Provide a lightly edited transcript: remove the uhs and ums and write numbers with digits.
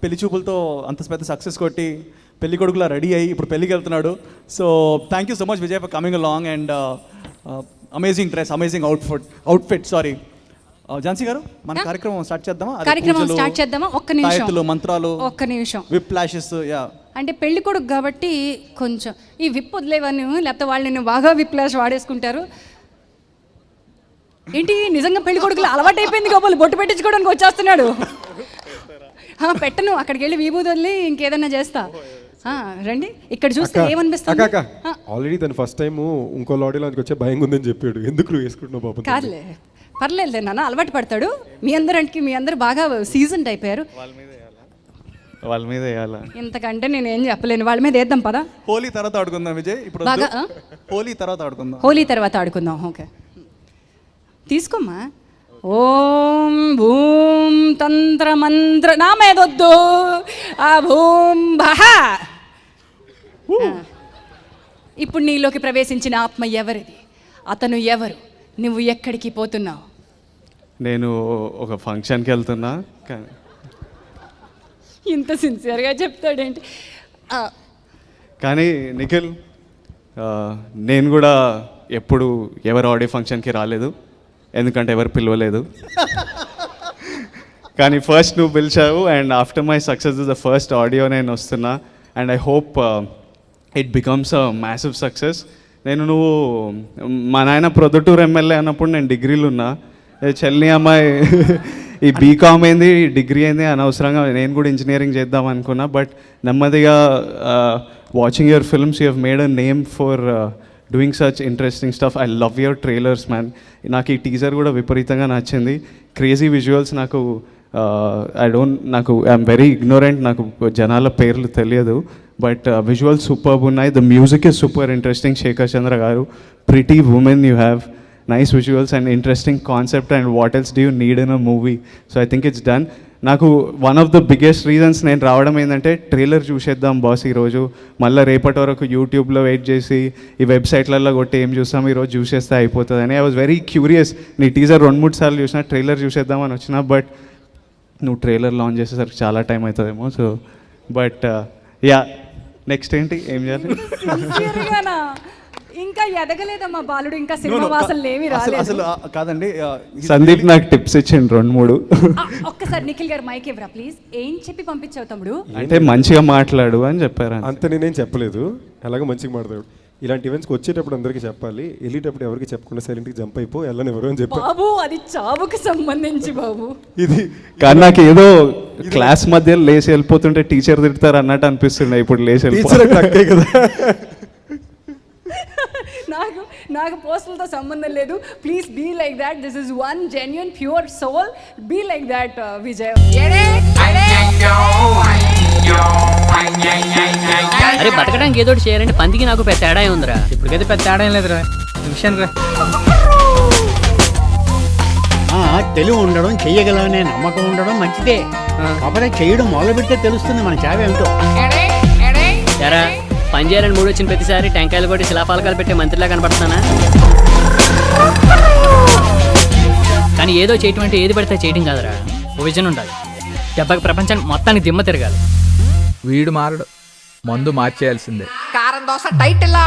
పెళ్లి చూపులతో అంత పెద్ద సక్సెస్ కొట్టి పెళ్లి కొడుకులా రెడీ అయ్యి ఇప్పుడు పెళ్ళికి వెళ్తున్నాడు. So thank you so much Vijay for coming along and amazing dress, amazing outfit. Sorry Jhansi గారు, మన కార్యక్రమం స్టార్ట్ చేద్దామా? ఒక్క నిమిషం, మంత్రాలు, ఒక్క నిమిషం, విప్ ఫ్లాషెస్. యా, అంటే పెళ్లి కొడుకు కాబట్టి కొంచెం ఈ విప్ వదిలేవని, లేకపోతే వాళ్ళని బాగా విప్ ఫ్లాష్ వాడేసుకుంటారు. ఏంటి నిజంగా పెళ్లి కొడుకులు అలవాటు అయిపోయింది కాబట్టి బొట్టు పెట్టించుకోవడానికి వచ్చేస్తున్నాడు. పెట్టను, అక్కడికి వెళ్ళి విభూతి వదిలి ఇంకేదన్నా చేస్తా. రండి, ఇక్కడ చూస్తే ఏమనిపిస్తుంది? ఆల్రెడీ తను ఫస్ట్ టైం ఇంకో లాడీలోకి వచ్చే భయంగా ఉందని చెప్పాడు. ఎందుకు నువ్వు వేసుకుంటున్నావు బాబు? కాదులే, పర్లేదు నాన్న, అలవాటు పడతాడు. మీ అందరూ బాగా సీజన్ అయిపోయారు. వాళ్ళ మీద వేయాలా? ఇంతకంటే నేను ఏం చెప్పలేను. వాళ్ళ మీద వేద్దాం పదా. హోలీ తర్వాత ఆడుకుందాం విజయ్. ఇప్పుడు బాగా హోలీ తర్వాత ఆడుకుందాం. ఓకే, తీసుకోమ్మా. ఓం భూం తంత్ర మంత్ర నా మీదొద్దు, ఆ భూం భహ. ఇప్పుడు నీలోకి ప్రవేశించిన ఆత్మ ఎవరిది? అతను ఎవరు? నువ్వు ఎక్కడికి పోతున్నావు? నేను ఒక ఫంక్షన్కి వెళ్తున్నా. ఇంత సిన్సియర్గా చెప్తాడేంటి? కానీ నిఖిల్, నేను కూడా ఎప్పుడు ఎవరు ఆడియో ఫంక్షన్కి రాలేదు, ఎందుకంటే ఎవరు పిలవలేదు. కానీ ఫస్ట్ నువ్వు పిలిచావు and after my success the first audio నేను వస్తున్నా and I hope it becomes a massive success. నువ్వు మా నాయన ప్రొద్దుటూరు ఎమ్మెల్యే అన్నప్పుడు నేను డిగ్రీలు ఉన్నా. చెల్లి అమ్మాయి ఈ బీకామ్ ఏంది, డిగ్రీ ఏంది, అనవసరంగా నేను కూడా ఇంజనీరింగ్ చేద్దాం అనుకున్నా. బట్ నెమ్మదిగా watching your films you have made a name for doing such interesting stuff. I love your trailers man. నాకు ఈ టీజర్ కూడా విపరీతంగా నచ్చింది. Crazy visuals. నాకు ఐఎమ్ వెరీ ఇగ్నోరెంట్, నాకు జనాల పేర్లు తెలియదు, బట్ విజువల్స్ సూపర్బ్ ఉన్నాయి. The music is super interesting. Shekhar Chandra garu, pretty women you have, nice visuals and interesting concept, and what else do you need in a movie? So I think it's done. నాకు one of the biggest reasons నేను రావడం ఏంటంటే trailer చూసేద్దాం boss ఈరోజు, మళ్ళీ రేపటి వరకు యూట్యూబ్లో వెయిట్ చేసి ఈ వెబ్సైట్లలో కొట్టి ఏం చూస్తాం, ఈరోజు చూసేస్తే అయిపోతుంది అని. I was very curious. నీ టీజర్ 2-3 సార్లు చూసినా, ట్రైలర్ చూసేద్దామని వచ్చినా, బట్ నువ్వు ట్రైలర్ లాంచ్ చేసేసరికి చాలా టైం అవుతుందేమో. సో బట్ యా, నెక్స్ట్ ఏంటి, ఏం చేయాలి? ఇంకా ఎదగలేదమ్మా బాలుడు, ఇంకా సినిమా వాసనలు ఏమీ రాలేదు. అసలు కాదండి, సందీప్ నాకు టిప్స్ ఇచ్చిండు 2-3. ఒక్కసారి నిఖిల్ గారు మైక్ ఇవ్వరా ప్లీజ్. ఏం చెప్పి పంపించావు తమ్ముడు? అంటే మంచిగా మాట్లాడు అని చెప్పారు. అంత నేనేం చెప్పలేదు, అలాగే మంచిగా మాట్లాడు. ఇలాంటి ఈవెంట్స్కి వచ్చేటప్పుడు అందరికీ చెప్పాలి, వెళ్ళేటప్పుడు ఎవరికి చెప్పకుండా సైలెంట్కి జంప్ అయిపో వెళ్ళనివ్వరు అని చెప్పి. బాబు అది చావుకు సంబంధించి బాబు ఇది. కానీ నాకు ఏదో క్లాస్ మధ్య లేచి వెళ్ళిపోతుంటే టీచర్ తిడతారు అన్నట్టు అనిపిస్తుండే. ఇప్పుడు లేచి టీచర్ అక్కే కదా. నాకు పోస్టులతో సంబంధం లేదు. Please be like that. This is one genuine pure soul. Be like that Vijay. అరే బతకడానికి ఏదో చేయాలంటే పందికి నాకు పెద్ద తేడా ఉందిరా. ఇప్పటికైతే పెద్ద తేడా ఏం లేదురా. విషయం రా, తెలివి ఉండడం, చెయ్యగలనే నమ్మకం ఉండడం మంచిదే. కాకపోతే చేయడం మొదలుపెట్టే తెలుస్తుంది మన చావ ఏమిటో. పని చేయాలని మూడు వచ్చిన ప్రతిసారి టెంకాయలు కొట్టి శిలాపాలకాలు పెట్టే మంత్రిలా కనపడుతున్నానా? కానీ ఏదో చేయటం అంటే ఏది పడితే చేయటం కాదురా, ఓ విజన్ ఉండాలి. దెబ్బకి ప్రపంచానికి మొత్తానికి దిమ్మ తిరగాలి. వీడు మారడు, మందు మార్చేయాల్సిందే. కారం దోశ టైటిల్